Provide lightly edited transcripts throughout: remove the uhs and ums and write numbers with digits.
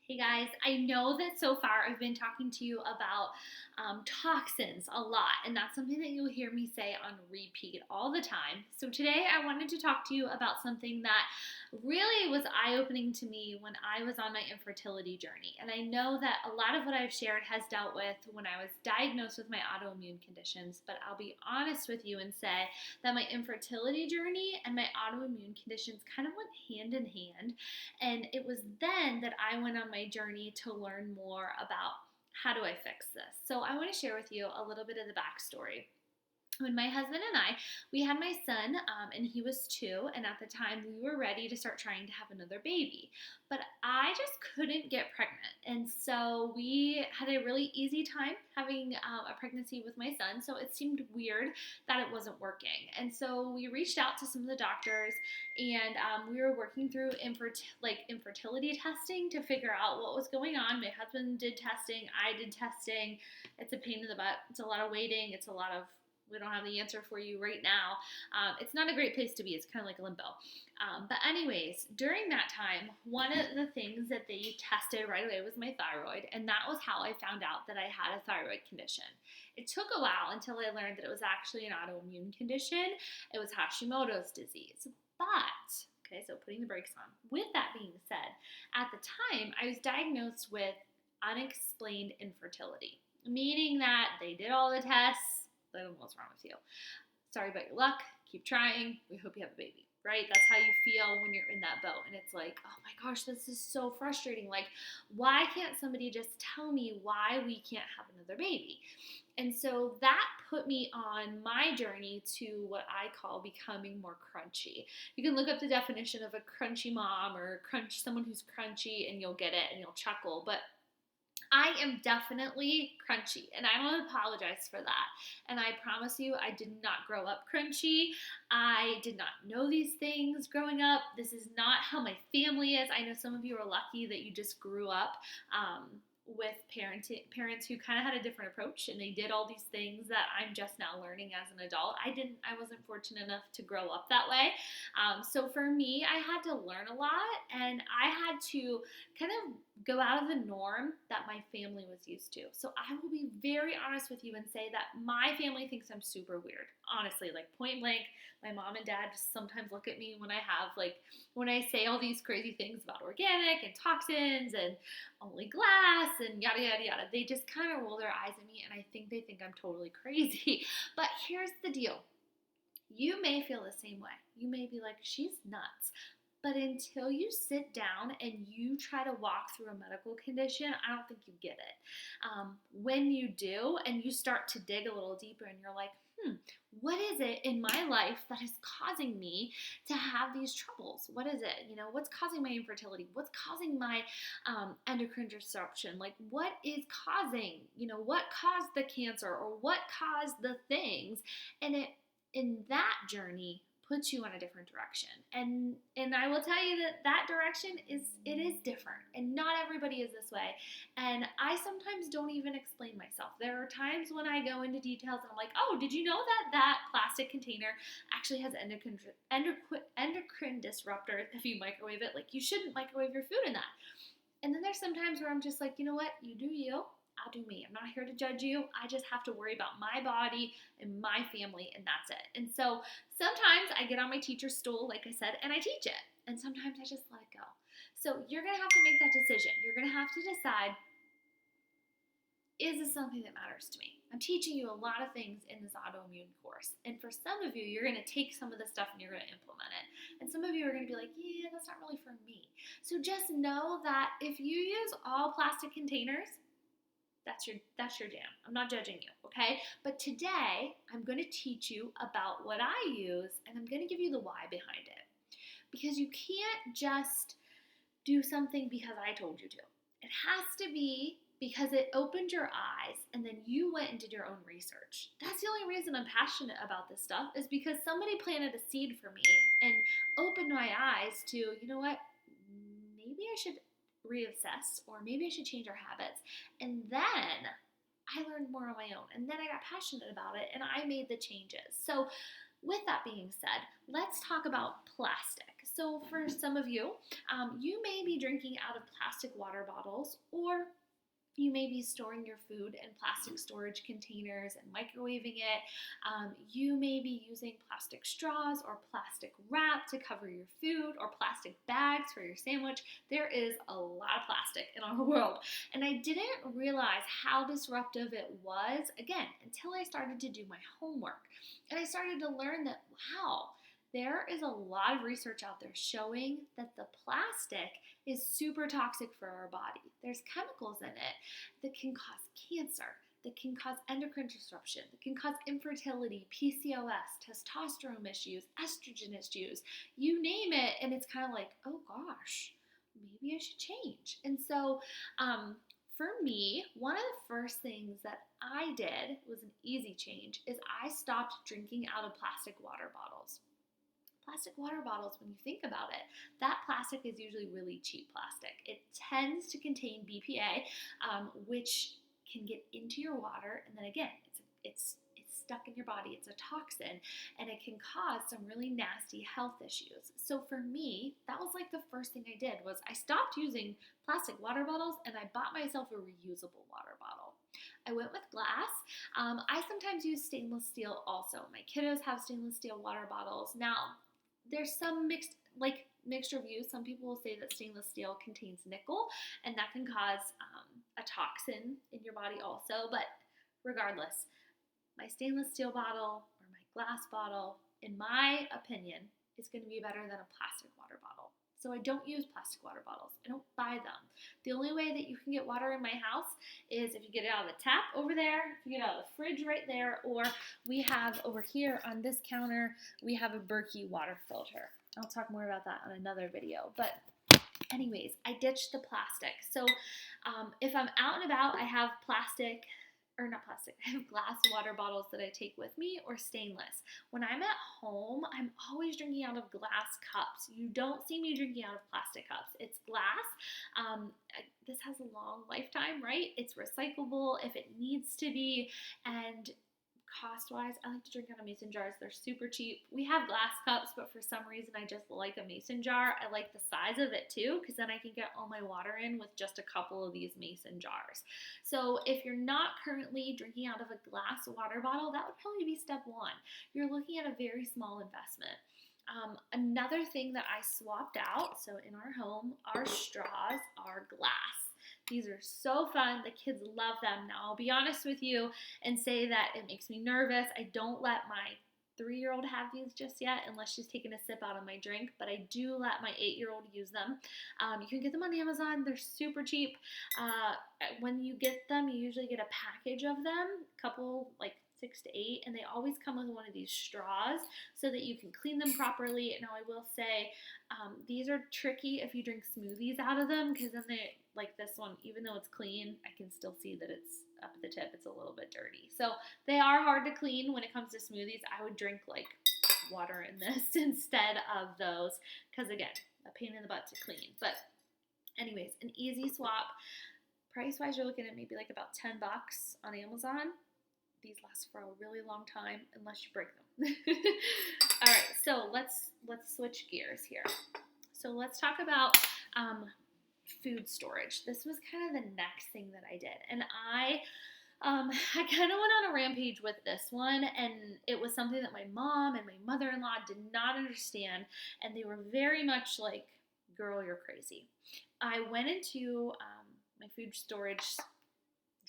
Hey guys, I know that so far I've been talking to you about toxins a lot, and that's something that you'll hear me say on repeat all the time. So today I wanted to talk to you about something that really was eye opening to me when I was on my infertility journey. And I know that a lot of what I've shared has dealt with when I was diagnosed with my autoimmune conditions, but I'll be honest with you and say that my infertility journey and my autoimmune conditions kind of went hand in hand. And it was then that I went on my journey to learn more about how do I fix this. So I want to share with you a little bit of the backstory. When my husband and we had my son, and he was 2, and at the time we were ready to start trying to have another baby, but I just couldn't get pregnant. And so we had a really easy time having a pregnancy with my son, so it seemed weird that it wasn't working. And so we reached out to some of the doctors, and we were working through infertility testing to figure out what was going on. My husband did testing, I did testing. It's a pain in the butt. It's a lot of waiting. It's a lot of we don't have the answer for you right now. It's not a great place to be. It's kind of like limbo. But anyways, during that time, one of the things that they tested right away was my thyroid, and that was how I found out that I had a thyroid condition. It took a while until I learned that it was actually an autoimmune condition. It was Hashimoto's disease. But okay, so putting the brakes on. With that being said, at the time, I was diagnosed with unexplained infertility, meaning that they did all the tests. I don't know what's wrong with you. Sorry about your luck. Keep trying. We hope you have a baby, right? That's how you feel when you're in that boat. And it's like, oh my gosh, this is so frustrating. Like, why can't somebody just tell me why we can't have another baby? And so that put me on my journey to what I call becoming more crunchy. You can look up the definition of a crunchy mom or someone who's crunchy, and you'll get it and you'll chuckle. But I am definitely crunchy, and I don't apologize for that. And I promise you, I did not grow up crunchy. I did not know these things growing up. This is not how my family is. I know some of you are lucky that you just grew up with parents who kind of had a different approach, and they did all these things that I'm just now learning as an adult. I wasn't fortunate enough to grow up that way. So for me, I had to learn a lot, and I had to kind of go out of the norm that my family was used to. So I will be very honest with you and say that my family thinks I'm super weird. Honestly, like point blank, my mom and dad just sometimes look at me when I say all these crazy things about organic and toxins and only glass and yada yada yada. They just kind of roll their eyes at me, and I think they think I'm totally crazy. But here's the deal. You may feel the same way. You may be like, she's nuts. But until you sit down and you try to walk through a medical condition, I don't think you get it. When you do and you start to dig a little deeper and you're like, what is it in my life that is causing me to have these troubles? What is it? What's causing my infertility? What's causing my endocrine disruption? Like, what is causing, what caused the cancer or what caused the things? And in that journey puts you on a different direction. And I will tell you that direction is different, and not everybody is this way. And I sometimes don't even explain myself. There are times when I go into details and I'm like, oh, did you know that plastic container actually has endocrine disruptors if you microwave it? Like, you shouldn't microwave your food in that. And then there's some times where I'm just like, you know what, you do you. I'll do me. I'm not here to judge you. I just have to worry about my body and my family, and that's it. And so sometimes I get on my teacher's stool, like I said, and I teach it. And sometimes I just let it go. So you're going to have to make that decision. You're going to have to decide, is this something that matters to me? I'm teaching you a lot of things in this autoimmune course. And for some of you, you're going to take some of this stuff and you're going to implement it. And some of you are going to be like, yeah, that's not really for me. So just know that if you use all plastic containers, that's your jam. I'm not judging you, okay? But today, I'm going to teach you about what I use, and I'm going to give you the why behind it. Because you can't just do something because I told you to. It has to be because it opened your eyes, and then you went and did your own research. That's the only reason I'm passionate about this stuff, is because somebody planted a seed for me and opened my eyes to, you know what, maybe I should reassess, or maybe I should change our habits. And then I learned more on my own, and then I got passionate about it, and I made the changes. So with that being said, let's talk about plastic. So for some of you, you may be drinking out of plastic water bottles, or you may be storing your food in plastic storage containers and microwaving it. You may be using plastic straws or plastic wrap to cover your food, or plastic bags for your sandwich. There is a lot of plastic in our world. And I didn't realize how disruptive it was, again, until I started to do my homework. And I started to learn that, wow, there is a lot of research out there showing that the plastic is super toxic for our body. There's chemicals in it that can cause cancer, that can cause endocrine disruption, that can cause infertility, PCOS, testosterone issues, estrogen issues, you name it. And it's kind of like, oh gosh, maybe I should change. And so, for me, one of the first things that I did was an easy change is I stopped drinking out of plastic water bottles. Plastic water bottles, when you think about it, that plastic is usually really cheap plastic. It tends to contain BPA, which can get into your water, and then again, it's stuck in your body. It's a toxin, and it can cause some really nasty health issues. So for me, that was like the first thing I did was I stopped using plastic water bottles, and I bought myself a reusable water bottle. I went with glass. I sometimes use stainless steel also. My kiddos have stainless steel water bottles. Now, there's some mixed reviews. Some people will say that stainless steel contains nickel, and that can cause a toxin in your body also. But regardless, my stainless steel bottle or my glass bottle, in my opinion, is going to be better than a plastic water bottle. So I don't use plastic water bottles. I don't buy them. The only way that you can get water in my house is if you get it out of the tap over there, if you get it out of the fridge right there, or we have over here on this counter, we have a Berkey water filter. I'll talk more about that on another video. But anyways, I ditched the plastic. So if I'm out and about, I have I have glass water bottles that I take with me, or stainless. When I'm at home, I'm always drinking out of glass cups. You don't see me drinking out of plastic cups. It's glass. This has a long lifetime, right? It's recyclable if it needs to be, and cost-wise, I like to drink out of mason jars. They're super cheap. We have glass cups, but for some reason, I just like a mason jar. I like the size of it too, because then I can get all my water in with just a couple of these mason jars. So if you're not currently drinking out of a glass water bottle, that would probably be step one. You're looking at a very small investment. Another thing that I swapped out, so in our home, our straws are glass. These are so fun. The kids love them. Now, I'll be honest with you and say that it makes me nervous. I don't let my 3-year-old have these just yet unless she's taken a sip out of my drink, but I do let my 8-year-old use them. You can get them on Amazon. They're super cheap. When you get them, you usually get a package of them, a couple, like 6 to 8, and they always come with one of these straws so that you can clean them properly. Now, I will say these are tricky if you drink smoothies out of them, because then they, like this one, even though it's clean, I can still see that it's up at the tip. It's a little bit dirty. So they are hard to clean when it comes to smoothies. I would drink like water in this instead of those, because again, a pain in the butt to clean. But anyways, an easy swap. Price-wise, you're looking at maybe like about $10 on Amazon. These last for a really long time unless you break them. All right, so let's switch gears here. So let's talk about food storage. This was kind of the next thing that I did, and I kind of went on a rampage with this one, and it was something that my mom and my mother-in-law did not understand, and they were very much like, "Girl, you're crazy." I went into my food storage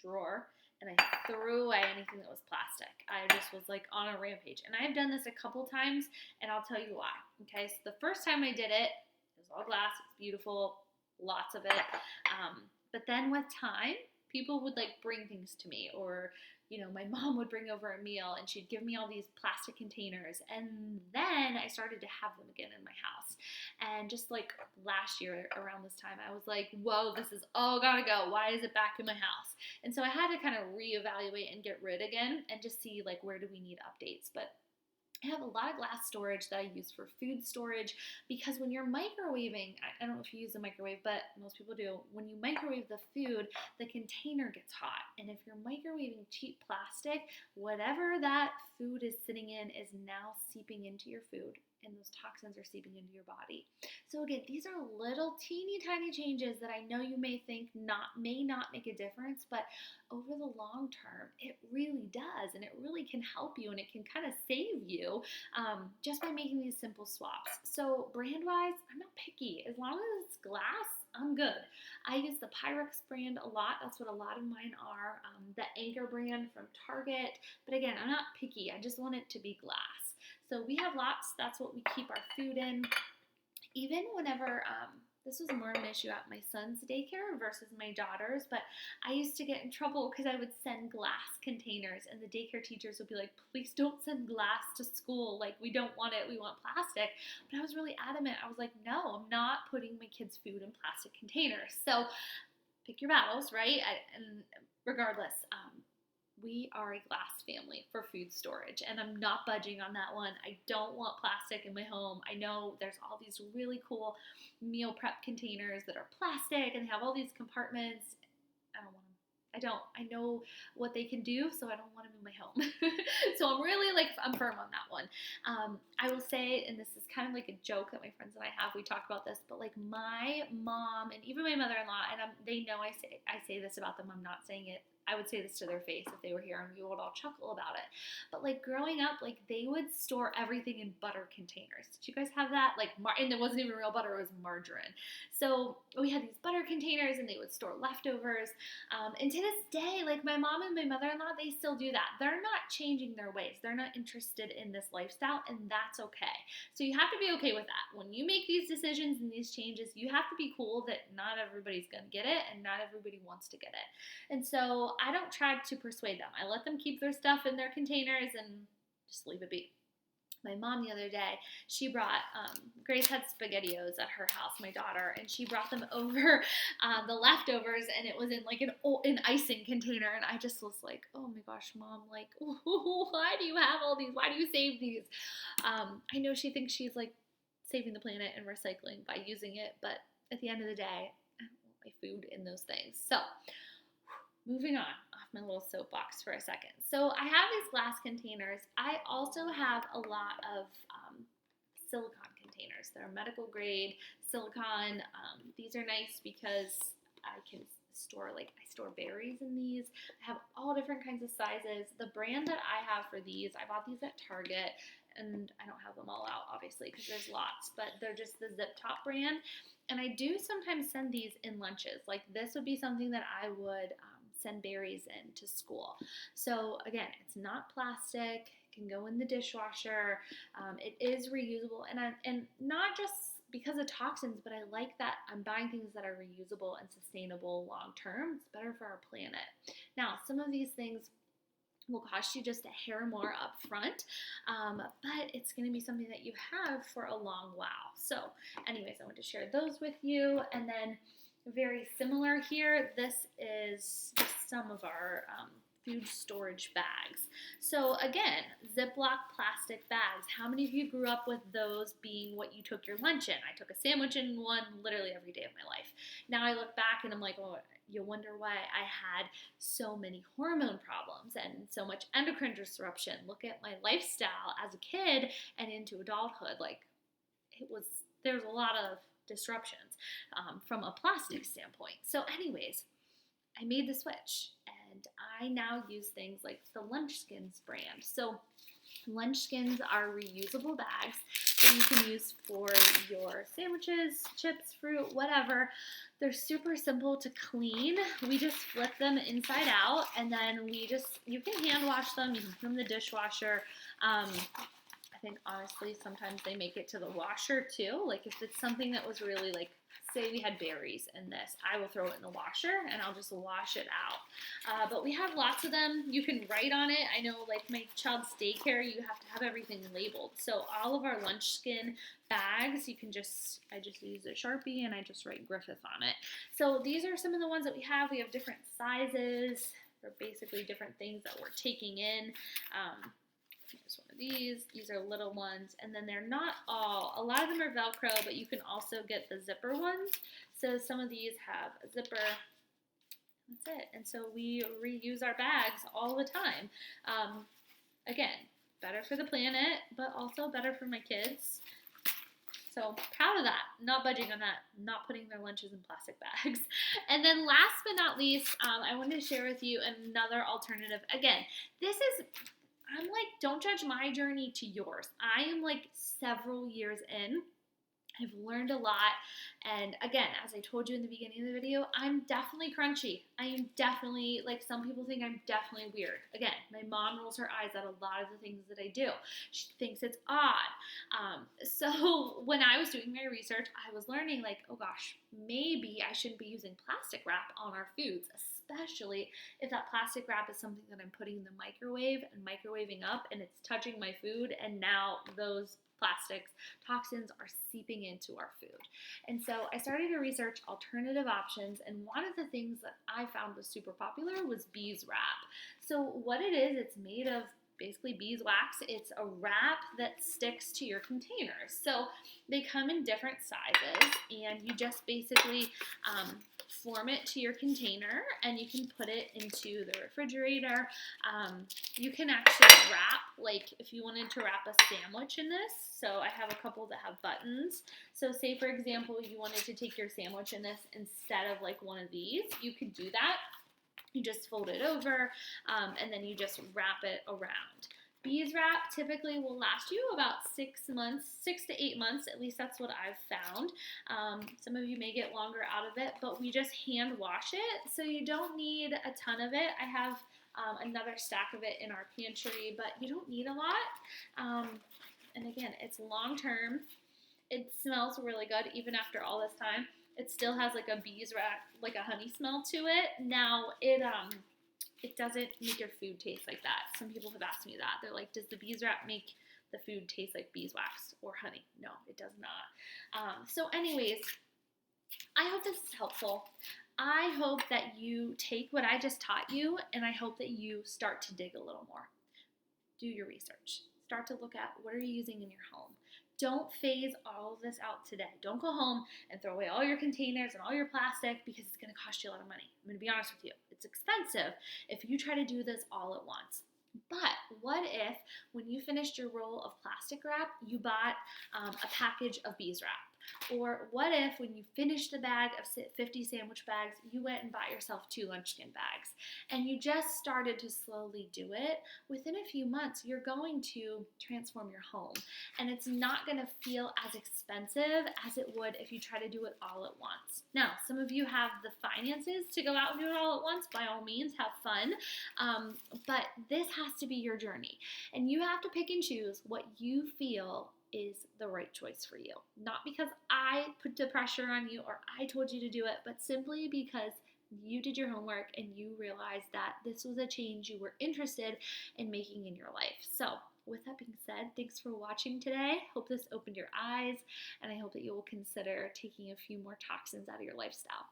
drawer, and I threw away anything that was plastic. I just was like on a rampage. And I've done this a couple times, and I'll tell you why. Okay, so the first time I did it, it was all glass. It's beautiful, lots of it. But then with time, people would like bring things to me, or my mom would bring over a meal and she'd give me all these plastic containers, and then I started to have them again in my house. And just like last year around this time, I was like, whoa, this is all gotta go. Why is it back in my house? And so I had to kind of reevaluate and get rid again and just see like, where do we need updates? But I have a lot of glass storage that I use for food storage, because when you're microwaving, I don't know if you use a microwave, but most people do. When you microwave the food, the container gets hot. And if you're microwaving cheap plastic, whatever that food is sitting in is now seeping into your food and those toxins are seeping into your body. So again, these are little teeny tiny changes that I know you may think may not make a difference, but over the long term, it really does, and it really can help you, and it can kind of save you just by making these simple swaps. So brand-wise, I'm not picky. As long as it's glass, I'm good. I use the Pyrex brand a lot. That's what a lot of mine are. The Anchor brand from Target. But again, I'm not picky. I just want it to be glass. So we have lots. That's what we keep our food in. Even whenever, this was more of an issue at my son's daycare versus my daughter's, but I used to get in trouble because I would send glass containers, and the daycare teachers would be like, please don't send glass to school. Like, we don't want it. We want plastic. But I was really adamant. I was like, no, I'm not putting my kids' food in plastic containers. So pick your battles, right? And regardless, we are a glass family for food storage, and I'm not budging on that one. I don't want plastic in my home. I know there's all these really cool meal prep containers that are plastic and they have all these compartments. I don't want them. I know what they can do, so I don't want them in my home. So I'm really I'm firm on that one. I will say, and this is kind of like a joke that my friends and I have, we talk about this, but like my mom and even my mother-in-law, and they know I say this about them, I'm not saying it, I would say this to their face if they were here, and we would all chuckle about it. But like growing up, like they would store everything in butter containers. Did you guys have that? And it wasn't even real butter, it was margarine. So we had these butter containers, and they would store leftovers. And to this day, like my mom and my mother-in-law, they still do that. They're not changing their ways. They're not interested in this lifestyle, and that's okay. So you have to be okay with that. When you make these decisions and these changes, you have to be cool that not everybody's going to get it, and not everybody wants to get it. And so I don't try to persuade them. I let them keep their stuff in their containers and just leave it be. My mom the other day, she brought, Grace had SpaghettiOs at her house, my daughter, and she brought them over, the leftovers, and it was in like an icing container, and I just was like, oh my gosh, Mom, like, why do you have all these? Why do you save these? I know she thinks she's like saving the planet and recycling by using it, but at the end of the day, I don't want my food in those things. So moving on off my little soapbox for a second. So I have these glass containers. I also have a lot of silicone containers. They're medical grade silicone. These are nice because I can store, I store berries in these. I have all different kinds of sizes. The brand that I have for these, I bought these at Target, and I don't have them all out, obviously, because there's lots, but they're just the Zip Top brand. And I do sometimes send these in lunches. Like this would be something that I would send berries in to school. So again, it's not plastic, it can go in the dishwasher, it is reusable, and not just because of toxins, but I like that I'm buying things that are reusable and sustainable long term. It's better for our planet. Now, some of these things will cost you just a hair more up front, but it's going to be something that you have for a long while. So anyways, I want to share those with you. And then very similar here, this is just some of our food storage bags. So again, Ziploc plastic bags. How many of you grew up with those being what you took your lunch in? I took a sandwich in one literally every day of my life. Now I look back and I'm like, oh, you wonder why I had so many hormone problems and so much endocrine disruption. Look at my lifestyle as a kid and into adulthood. There's a lot of disruptions from a plastic standpoint. So anyways, I made the switch, and I now use things like the Lunchskins brand. So Lunchskins are reusable bags that you can use for your sandwiches, chips, fruit, whatever. They're super simple to clean. We just flip them inside out, and then you can hand wash them, you can put them in the dishwasher. I think honestly sometimes they make it to the washer too. Like if it's something that was really say we had berries in this, I will throw it in the washer and I'll just wash it out. But we have lots of them. You can write on it. I know my child's daycare, you have to have everything labeled. So all of our Lunchskin bags, I just use a Sharpie and I just write Griffith on it. So these are some of the ones that we have. We have different sizes for basically different things that we're taking in. Here's one of these. These are little ones, and then they're not a lot of them are Velcro, but you can also get the zipper ones. So some of these have a zipper. That's it. And so we reuse our bags all the time. Again, better for the planet, but also better for my kids. So proud of that. Not budging on that. Not putting their lunches in plastic bags. And then last but not least, I wanted to share with you another alternative. Again, I'm like, don't judge my journey to yours. I am like several years in. I've learned a lot. And again, as I told you in the beginning of the video, I'm definitely crunchy. I am definitely, like, some people think I'm definitely weird. Again, my mom rolls her eyes at a lot of the things that I do. She thinks it's odd. So when I was doing my research, I was learning, like, oh gosh, maybe I shouldn't be using plastic wrap on our foods, especially if that plastic wrap is something that I'm putting in the microwave and microwaving up and it's touching my food, and now those plastics, toxins are seeping into our food. And so I started to research alternative options, and one of the things that I found was super popular was beeswax. So what it is, it's made of basically beeswax. It's a wrap that sticks to your containers. So they come in different sizes, and you just basically form it to your container, and you can put it into the refrigerator. You can actually wrap, like if you wanted to wrap a sandwich in this. So I have a couple that have buttons. So say for example, you wanted to take your sandwich in this instead of like one of these, you could do that. You just fold it over, and then you just wrap it around. Beeswax typically will last you about 6 months, 6 to 8 months, at least that's what I've found. Some of you may get longer out of it, but we just hand wash it, so you don't need a ton of it. I have another stack of it in our pantry, but you don't need a lot. And again, it's long term. It smells really good even after all this time. It still has like a beeswax, like a honey smell to it. Now it doesn't make your food taste like that. Some people have asked me that. They're like, does the beeswax make the food taste like beeswax or honey? No, it does not. So anyways, I hope this is helpful. I hope that you take what I just taught you, and I hope that you start to dig a little more. Do your research. Start to look at what are you using in your home. Don't phase all of this out today. Don't go home and throw away all your containers and all your plastic, because it's going to cost you a lot of money. I'm going to be honest with you. It's expensive if you try to do this all at once. But what if when you finished your roll of plastic wrap, you bought a package of beeswax? Or what if when you finished the bag of 50 sandwich bags, you went and bought yourself 2 Lunchkin bags, and you just started to slowly do it? Within a few months, you're going to transform your home, and it's not going to feel as expensive as it would if you try to do it all at once. Now, some of you have the finances to go out and do it all at once. By all means, have fun, but this has to be your journey, and you have to pick and choose what you feel is the right choice for you. Not because I put the pressure on you or I told you to do it, but simply because you did your homework and you realized that this was a change you were interested in making in your life. So with that being said, thanks for watching today. Hope this opened your eyes, and I hope that you will consider taking a few more toxins out of your lifestyle.